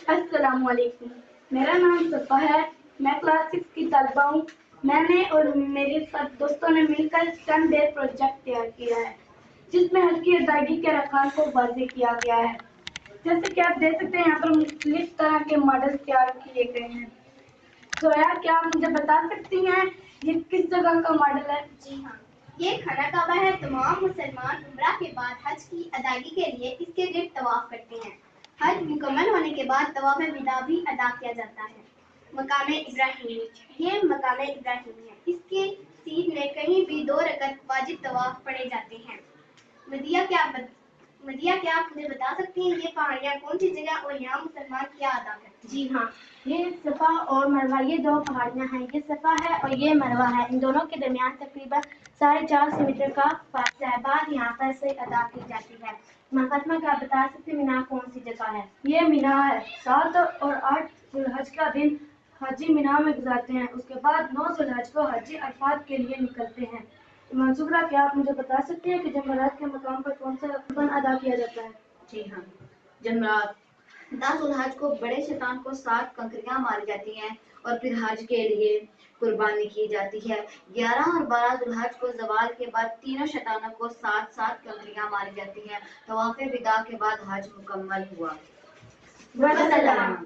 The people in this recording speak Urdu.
السلام علیکم، میرا نام صفا ہے، میں کلاس 6 کی طالبہ ہوں۔ میں نے اور میرے ساتھ دوستوں نے مل کر سن ڈے پروجیکٹ تیار کیا ہے، جس میں حج کی ادائیگی کے ارکان کو واضح کیا گیا ہے۔ جیسے کہ آپ دیکھ سکتے ہیں، یہاں پر مختلف طرح کے ماڈل تیار کیے گئے ہیں۔ زویا، کیا آپ مجھے بتا سکتی ہیں یہ کس جگہ کا ماڈل ہے؟ جی ہاں، یہ خانہ کعبہ ہے۔ تمام مسلمان عمرہ کے بعد حج کی ادائیگی کے لیے اس کے گرد طواف کرتے ہیں۔ حج مکمل ہونے کے بعد طواف وداع بھی ادا کیا جاتا ہے۔ مقام ابراہیم، یہ مقام ابراہیم ہے۔ اس کے سیٹ میں کہیں بھی 2 رکعت واجب طواف پڑھے جاتے ہیں۔ مدیہ، کیا آپ مجھے بتا سکتی ہیں یہ پہاڑیاں کون سی جگہ اور یہاں مسلمان کیا ادا کرتے ہیں؟ جی ہاں، یہ صفا اور مروہ، یہ 2 پہاڑیاں ہیں۔ یہ صفا ہے اور یہ مروہ ہے۔ ان دونوں کے درمیان تقریباً 450 میٹر کا فاصلہ ہے۔ بعد یہاں پر سے ادا کی جاتی ہے۔ ماں فاطمہ، کیا آپ بتا سکتے ہیں مینا کون سی جگہ ہے؟ یہ مینا ہے۔ 7 اور 8 ذوالحج کا دن حاجی مینا میں گزارتے ہیں۔ اس کے بعد 9 ذوالحج کو حاجی عرفات کے لیے نکلتے ہیں۔ منصورہ، کیا آپ مجھے بتا سکتے ہیں کہ جمرات کے مقام پر کون سا رکن ادا کیا جاتا ہے؟ جی ہاں، جمرات 10 ذوالحج کو بڑے شیطان کو 7 کنکریاں ماری جاتی ہیں اور پھر حج کے لیے قربانی کی جاتی ہے۔ 11 اور 12 ذوالحج کو زوال کے بعد تینوں شیطانوں کو 7 کنکریاں ماری جاتی ہیں۔ طواف وداع کے بعد حج مکمل ہوا۔ وسلام۔